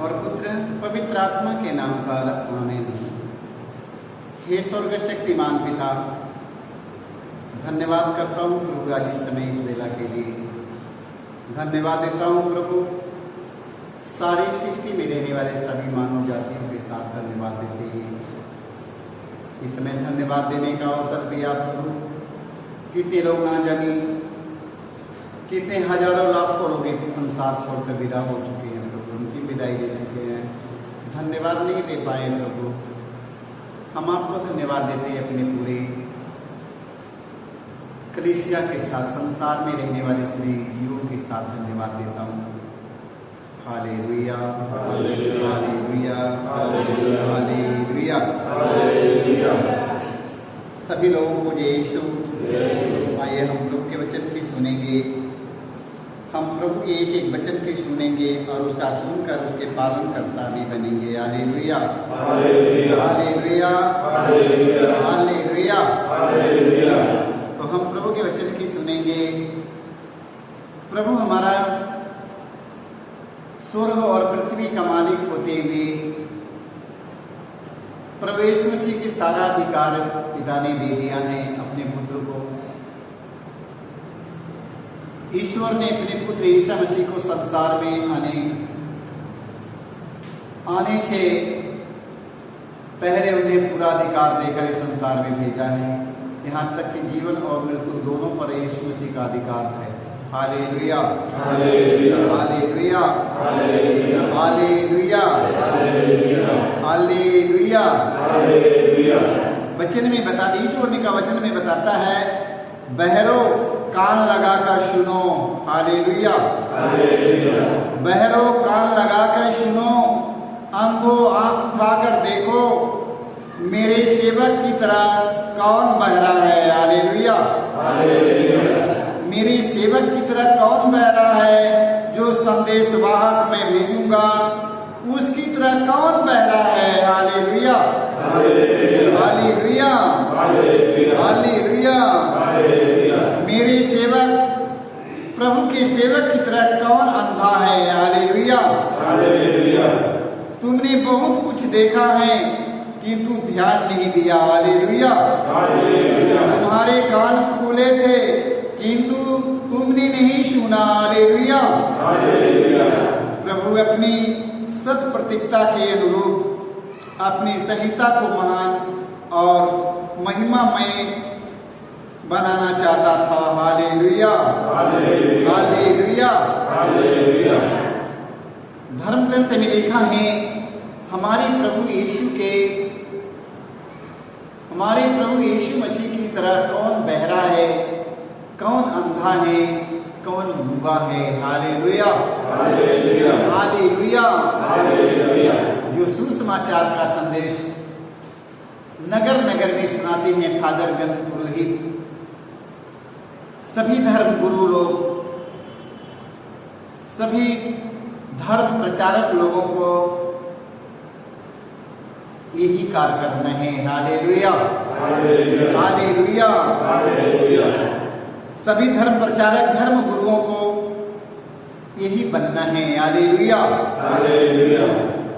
और पुत्र पवित्र आत्मा के नाम पर आमीन। हे स्वर्ग शक्तिमान पिता, धन्यवाद करता हूँ प्रभु आज इस समय इस वेला के लिए। धन्यवाद देता हूँ प्रभु, सारी सृष्टि में रहने वाले सभी मानव जातियों के साथ धन्यवाद देते हैं। इस समय धन्यवाद देने का अवसर दिया प्रभु। कितने लोग ना जाने, कितने हजारों लाखों लोग इस संसार छोड़कर विदा हो चुके हैं प्रभु, उनकी विदाई दे चुके हैं, धन्यवाद नहीं दे पाए प्रभु। हम आपको धन्यवाद देते हैं अपने पूरे कलीसिया के साथ, संसार में रहने वाले सभी जीवों के साथ धन्यवाद देता हूँ। Hallelujah, hallelujah, hallelujah. सभी लोगों को जय यीशु। आइए हम लोग के वचन की सुनेंगे। हम प्रभु के एक एक वचन की सुनेंगे और उसका सुनकर उसके पालन करता भी बनेंगे। Hallelujah, hallelujah, hallelujah. तो हम प्रभु के वचन की सुनेंगे। प्रभु हमारा स्वर्ग और पृथ्वी का मालिक होते हुए प्रभु यीशु मसीह की सारा अधिकार पिता ने दे दिया है अपने पुत्र को। ईश्वर ने अपने पुत्र यीशु मसीह को संसार में आने से पहले उन्हें पूरा अधिकार देकर इस संसार में भेजा है। यहाँ तक कि जीवन और मृत्यु दोनों पर यीशु मसीह का अधिकार है। Hallelujah, hallelujah, hallelujah, hallelujah, hallelujah, hallelujah. वचन में बता, ईश्वर का वचन में बताता है, बहरो कान लगाकर सुनो। Hallelujah, hallelujah. बहरो कान लगाकर सुनो, अंधो आंख उठाकर देखो, मेरे सेवक की तरह कौन बहरा है। Hallelujah, hallelujah. मेरे सेवक की तरह कौन बहरा है, जो संदेश वाहक मैं भेजूंगा उसकी तरह कौन बहरा है। Hallelujah, hallelujah, hallelujah. मेरे सेवक, प्रभु के सेवक की तरह कौन अंधा है। Hallelujah, hallelujah. तुमने बहुत कुछ देखा है किंतु ध्यान नहीं दिया। Hallelujah, hallelujah. तुम्हारे कान खुले थे किंतु तुमने नहीं सुना। Hallelujah, hallelujah. प्रभु अपनी सत प्रतिज्ञा के अनुरूप अपनी संहिता को महान और महिमामय बनाना चाहता था। Hallelujah, hallelujah, hallelujah, hallelujah. धर्म ग्रंथ में लिखा है, हमारे प्रभु यीशु मसीह की तरह कौन बहरा है, कौन अंधा है, कौन गूंगा है। Hallelujah, hallelujah, hallelujah, hallelujah. जो सुसमाचार का संदेश नगर नगर में सुनाते हैं फादरगण, पुरोहित, सभी धर्म गुरु लोग, सभी धर्म प्रचारक लोगों को यही कार्य करना है। Hallelujah, hallelujah, hallelujah, hallelujah. सभी धर्म प्रचारक, धर्म गुरुओं को यही बनना है। Hallelujah, hallelujah,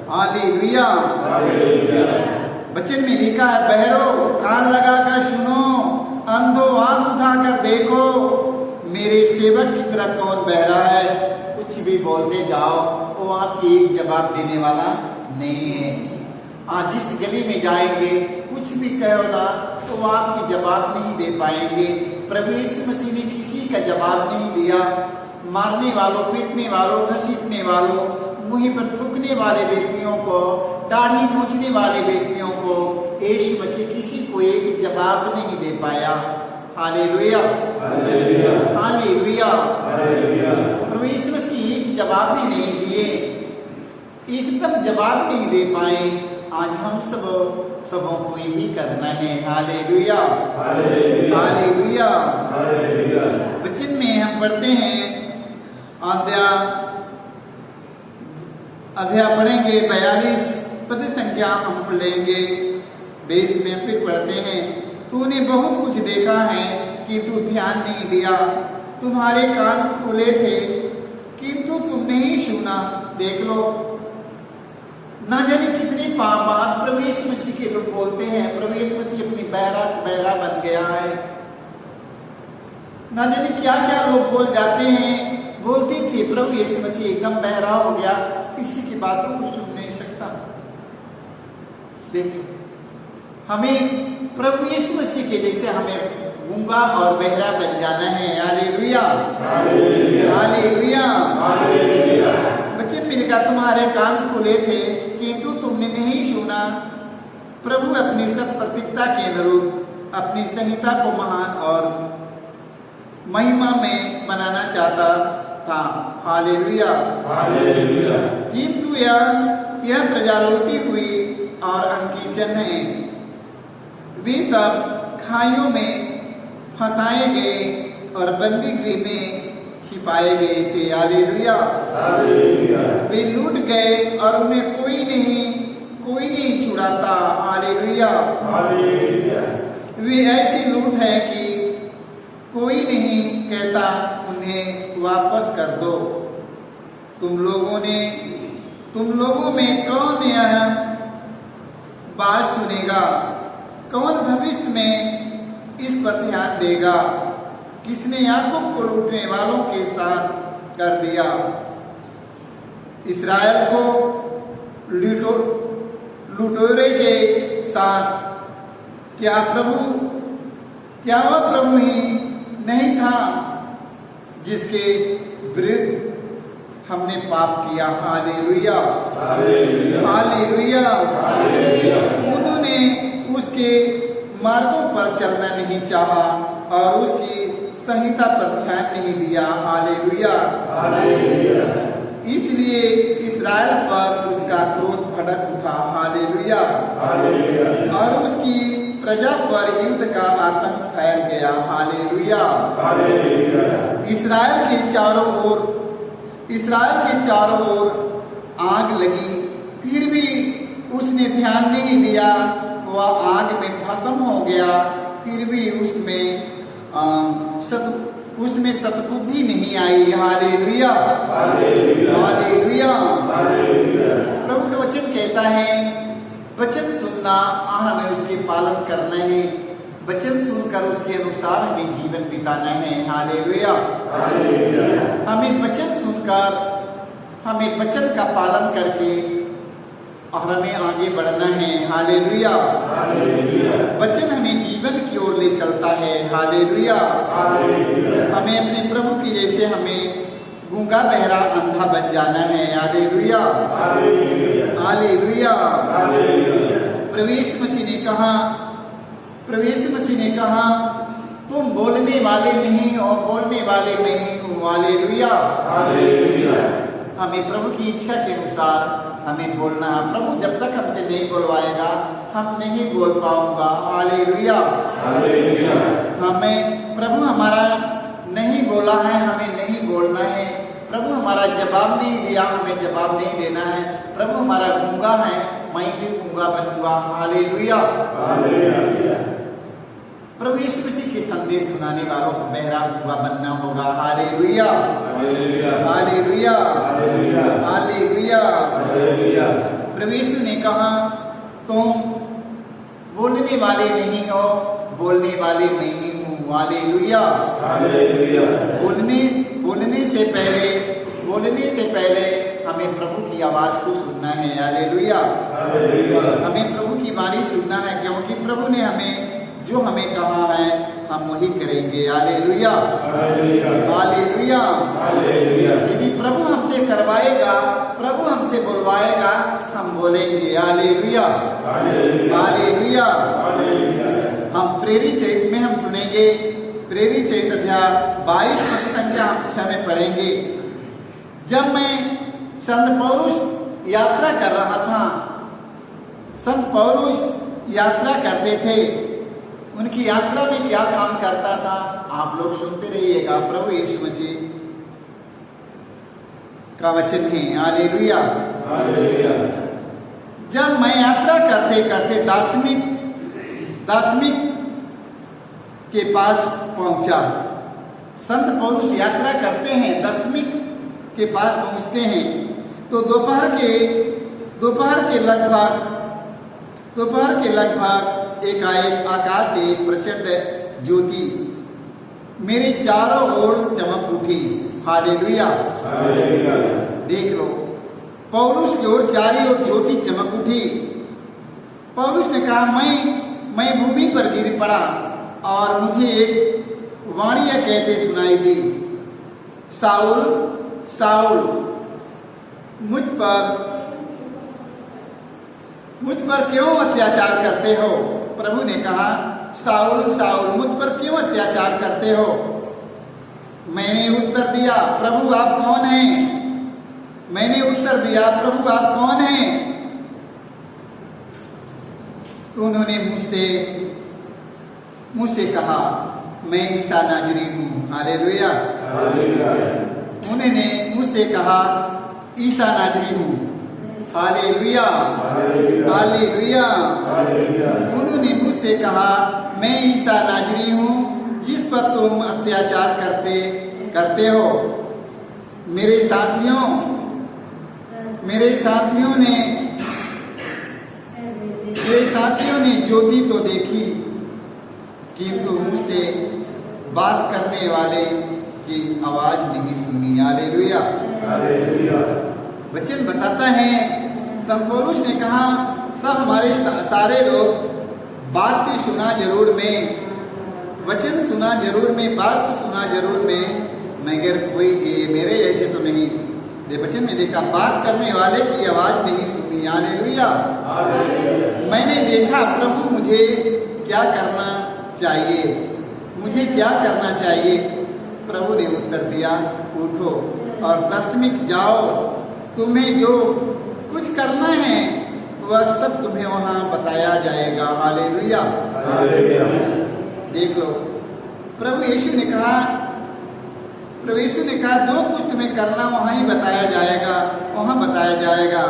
hallelujah, hallelujah. वचन में लिखा है, बहरो कान लगाकर सुनो, अंधो आंख उठाकर देखो, मेरे सेवक की तरह कौन बहरा है। कुछ भी बोलते जाओ, वो आपकी एक जवाब देने वाला नहीं है। आज जिस गली में जाएंगे, कुछ भी कहो ना, तो वो आपकी जवाब नहीं दे पाएंगे। प्रभु यीशु मसीह ने किसी का जवाब नहीं दिया। मारने वालों, पीटने वालों, घसीटने वालों, मुंह पर थूकने वाले व्यक्तियों को, दाढ़ी नोचने वाले व्यक्तियों को यीशु मसीह किसी को एक जवाब नहीं दे पाया। Hallelujah, hallelujah, hallelujah, hallelujah. प्रभु यीशु मसीह एक जवाब भी नहीं दिए, एकदम जवाब नहीं दे पाए। आज हम सबों को यही करना है। Hallelujah, hallelujah, hallelujah, hallelujah. वचन में हम पढ़ते हैं, अध्याय पढ़ेंगे 42 पद संख्या हम पढ़ेंगे। 20 में फिर पढ़ते हैं, तूने बहुत कुछ देखा है किंतु ध्यान नहीं दिया, तुम्हारे कान खुले थे किंतु तुमने ही सुना। देख लो, ना जाने कितनी बात प्रभु यीशु मसीह के लोग बोलते हैं, प्रभु यीशु मसीह अपनी बहरा बन गया है। ना जाने क्या क्या लोग बोल जाते हैं, बोलते थे प्रभु यीशु मसीह एकदम बहरा हो गया, किसी की बातों को सुन नहीं सकता। देखिए, हमें प्रभु यीशु मसीह के जैसे हमें गूंगा और बहरा बन जाना है। Hallelujah, hallelujah. वचन मिलकर तुम्हारे कान खुले थे किंतु तुमने नहीं सुना। प्रभु अपनी सत प्रतिज्ञा के अनुरूप अपनी संहिता को महान और महिमा में बनाना चाहता था। Hallelujah, hallelujah. किंतु यह प्रजा लूटी हुई और अंकीचन है। वे सब खाइयों में फंसाए गए और बंदी गृह में छिपाए गए थे। Hallelujah, hallelujah. वे लूट गए और उन्हें कोई नहीं छुड़ाता। Hallelujah, hallelujah. वे ऐसी लूट है कि कोई नहीं कहता उन्हें वापस कर दो। तुम लोगों में कौन यह बात सुनेगा? कौन भविष्य में इस पर ध्यान देगा? किसने याकूब को लूटने वालों के साथ कर दिया, इस्राएल को लुटेरे के साथ? क्या वह प्रभु ही नहीं था जिसके विरुद्ध हमने पाप किया? Hallelujah, hallelujah. उन्होंने उसके मार्गों पर चलना नहीं चाहा और उसकी संहिता पर ध्यान नहीं दिया। Hallelujah, hallelujah. इसलिए इस्राएल पर उसका क्रोध भड़क उठा। Hallelujah, hallelujah. और उसकी प्रजा पर युद्ध का आतंक फैल गया। Hallelujah, hallelujah. इस्राएल के चारों ओर आग लगी, फिर भी उसने ध्यान नहीं दिया। वह आग में भस्म हो गया, फिर भी उसमें सद्बुद्धि नहीं आई। Hallelujah, hallelujah. प्रभु का वचन कहता है, वचन सुनना और हमें उसके पालन करना है। वचन सुनकर उसके अनुसार हमें जीवन बिताना है। हालेलुया, हमें वचन सुनकर हमें वचन का पालन करके और हमें आगे बढ़ना है। हालेलुया, वचन हमें जीवन की ओर ले चलता है। हालेलुया, हमें अपने प्रभु की जैसे हमें गूंगा बहरा अंधा बन जाना है। Hallelujah, hallelujah. प्रभु यीशु मसीह ने कहा तुम बोलने वाले नहीं हो, बोलने वाले मैं ही हूँ। हालेलुया, हमें प्रभु की इच्छा के अनुसार हमें बोलना है। प्रभु जब तक हमसे नहीं बोलवाएगा हम नहीं बोल पाऊंगा। हालेलुया, हमें प्रभु हमारा नहीं बोला है, हमें नहीं बोलना है। प्रभु हमारा जवाब नहीं दिया, हमें जवाब नहीं देना है। प्रभु हमारा गूंगा है, मैं भी गूंगा बनूंगा। हालेलुया, प्रभु यीशु मसीह के संदेश सुनाने वालों को बहरा गूंगा बनना होगा। Hallelujah, hallelujah, hallelujah. प्रभु यीशु ने कहा तुम बोलने वाले नहीं हो, बोलने वाले मैं ही हूँ। हालेलुया, बोलने से पहले हमें प्रभु की आवाज को सुनना है। हालेलुया, हमें प्रभु की वाणी सुनना है, क्योंकि प्रभु ने जो हमें कहा है हम वही करेंगे। Hallelujah, hallelujah. यदि प्रभु हमसे करवाएगा, प्रभु हमसे बुलवाएगा, हम बोलेंगे। Hallelujah, hallelujah. हम प्रेरित चरित्र में हम सुनेंगे, प्रेरित चरित्र अध्याय 22 पद संख्या 6 में पढ़ेंगे। जब मैं संत पौलुस यात्रा कर रहा था, संत पौलुस यात्रा करते थे। उनकी यात्रा में क्या काम करता था आप लोग सुनते रहिएगा। प्रभु यीशु मसीह का वचन है। Hallelujah, hallelujah. जब मैं यात्रा करते करते दासमिक के पास पहुंचा। संत पौलुस यात्रा करते हैं, दासमिक के पास पहुंचते हैं, तो दोपहर के दोपहर के लगभग एकाएक आकाश से प्रचंड ज्योति मेरे चारों ओर चमक उठी। हालेलुया। देख लो, पौलुस की ओर चारों ओर ज्योति चमक उठी। पौलुस ने कहा, मैं भूमि पर गिर पड़ा और मुझे एक वाणी कहते सुनाई दी, साउल साउल मुझ पर क्यों अत्याचार करते हो? प्रभु ने कहा, साउल साउल मुझ पर क्यों अत्याचार करते हो? मैंने उत्तर दिया, प्रभु आप कौन हैं? मैंने उत्तर दिया, प्रभु आप कौन हैं? उन्होंने मुझसे कहा, मैं ईसा नाजरी हूँ। हालेलुया। उन्होंने मुझसे कहा, ईसा नाजरी हूँ। हालेलुया। हालेलुया। उन्होंने मुझसे कहा, मैं ईसा नाजरी हूँ जिस पर तुम अत्याचार करते हो। मेरे साथियों ने ज्योति तो देखी, किंतु मुझसे बात करने वाले की आवाज नहीं सुनी। हालेलुया। वचन बताता है, संत पौलुस ने कहा, सब हमारे सारे लोग बात तो सुना जरूर में, वचन सुना जरूर में, बात तो सुना जरूर में, मगर कोई मेरे ऐसे तो नहीं। ये वचन में देखा, बात करने वाले की आवाज नहीं सुनी। हालेलुया। मैंने देखा, प्रभु मुझे क्या करना चाहिए? मुझे क्या करना चाहिए? प्रभु ने उत्तर दिया, उठो और दस्तमिक जाओ, तुम्हें जो कुछ करना है वह सब तुम्हें वहां बताया जाएगा। हालेलुया। देख लो, प्रभु यीशु ने कहा, जो कुछ तुम्हें करना वहां ही बताया जाएगा, वहां बताया जाएगा।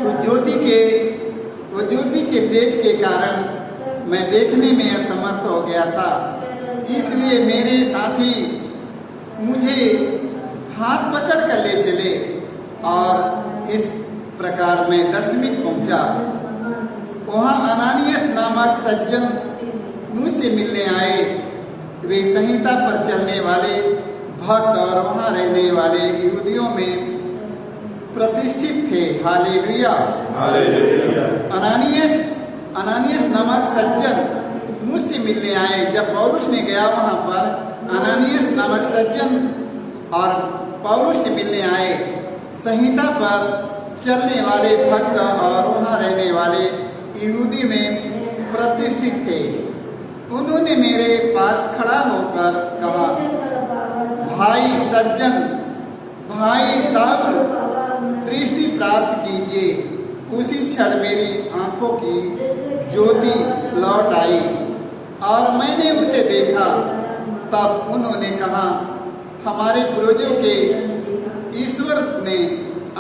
वो ज्योति के तेज के कारण मैं देखने में असमर्थ हो गया था, इसलिए मेरे साथी मुझे हाथ पकड़ कर ले चले और इस प्रकार मैं दस्तमिक पहुंचा। वहां अनानियस नामक सज्जन मुझसे मिलने आए। वे संहिता पर चलने वाले भक्त और वहां रहने वाले यहूदियों में प्रतिष्ठित थे। हालेलुया। अनानियस नामक सज्जन मुझसे मिलने आए। जब पौलुस ने गया वहां पर, अनानियस नामक सज्जन और पौलुस से मिलने आए। संहिता पर चलने वाले भक्त और वहां रहने वाले यहूदी में प्रतिष्ठित थे। उन्होंने मेरे पास खड़ा होकर कहा, भाई सज्जन, भाई साहब, दृष्टि प्राप्त कीजिए। उसी क्षण मेरी आंखों की ज्योति लौट आई और मैंने उसे देखा। तब उन्होंने कहा, हमारे पूर्वजों के ईश्वर ने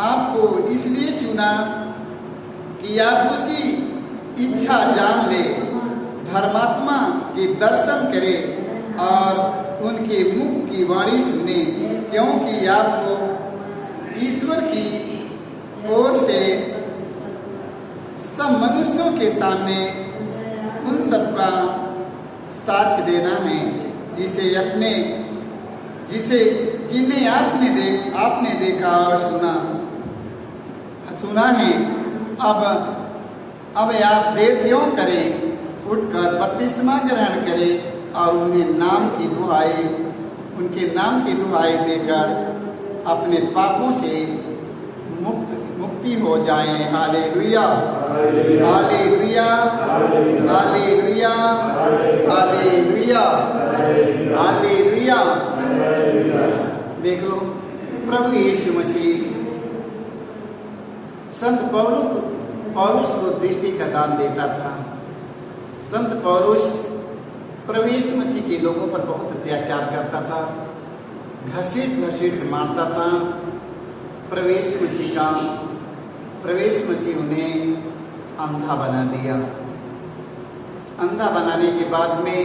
आपको इसलिए चुना कि आप उसकी इच्छा जान ले, धर्मात्मा के दर्शन करें और उनके मुख की वाणी सुने, क्योंकि आपको ईश्वर की ओर से सब मनुष्यों के सामने उन सब का साक्ष्य देना है जिन्हें आपने देखा और सुना है। अब आप देर क्यों करें? उठकर बपतिस्मा ग्रहण करें और उनके नाम की दुहाई देकर अपने पापों से मुक्ति हो जाएं। Hallelujah. Hallelujah. Hallelujah. Hallelujah. Hallelujah. देख लो, प्रभु यीशु मसीह संत पौलुस को दृष्टि का दान देता था। संत पौलुस प्रभु यीशु मसीह के लोगों पर बहुत अत्याचार करता था, घसीट मारता था। प्रभु यीशु मसीह उन्हें अंधा बना दिया। अंधा बनाने के बाद में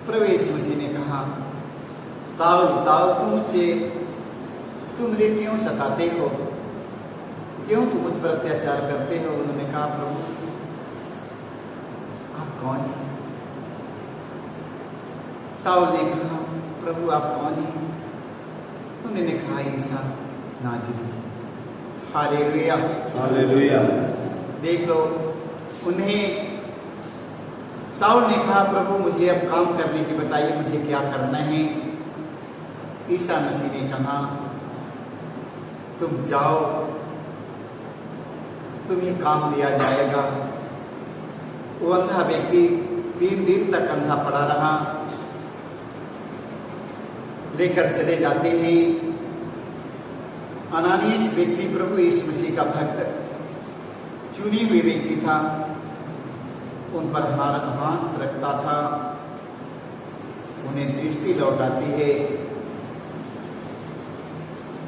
प्रभु यीशु मसीह ने कहा, साउल साउल तुम मुझे क्यों सताते हो? क्यों तुम मुझ पर अत्याचार करते हो? उन्होंने कहा, प्रभु आप कौन हैं? साउल ने कहा, प्रभु आप कौन हैं? उन्होंने कहा, ईसा नाजरी। Hallelujah, hallelujah. देख लो, उन्हें साउल ने कहा, प्रभु मुझे अब काम करने की बताइए, मुझे क्या करना है? ईसा मसीह ने कहा, तुम जाओ, तुम्हें काम दिया जाएगा। वो अंधा व्यक्ति 3 दिन तक अंधा पड़ा रहा। लेकर चले जाते हैं। अनानीस व्यक्ति प्रभु यीशु मसीह का भक्त, चुनी हुए व्यक्ति था, उन पर हाथ रखता था, उन्हें दृष्टि लौटाती है,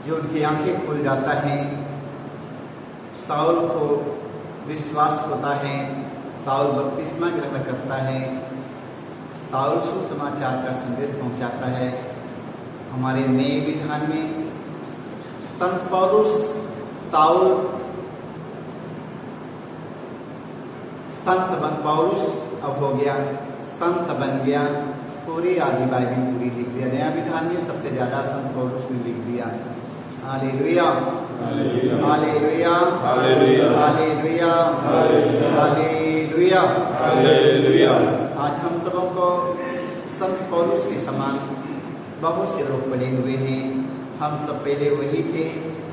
जो उनकी आंखें खुल जाता है। साउल को विश्वास होता है, साउल बपतिस्मा ग्रहण करता है, साउल सुसमाचार का संदेश पहुंचाता है। हमारे नए विधान में संत पौलुस साउल पौलुस अब हो गया, संत बन गया, पूरी आदि बाइबल पूरी लिख दिया। नया विधान में सबसे ज्यादा संत पौलुस ने लिख दिया। Hallelujah, hallelujah, hallelujah, hallelujah, hallelujah, hallelujah. आज हम सबों को संत पौलुस के समान बहुत से लोग पड़े हुए हैं। हम सब पहले वही थे,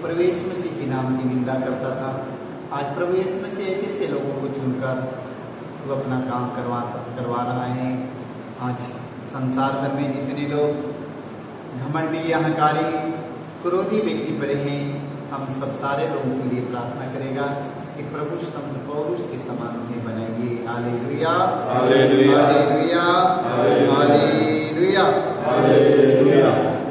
प्रभु यीशु मसीह के नाम की निंदा करता था। आज प्रभु यीशु मसीह ऐसे ऐसे लोगों को चुनकर वो अपना काम करवा रहा है। आज संसार भर में जितने लोग घमंडी, अहंकारी, क्रोधी व्यक्ति पड़े हैं, हम सब सारे लोगों के लिए प्रार्थना करेगा कि प्रभु संत पौलुस के समान उन्हें बनाइए। Hallelujah, hallelujah, hallelujah,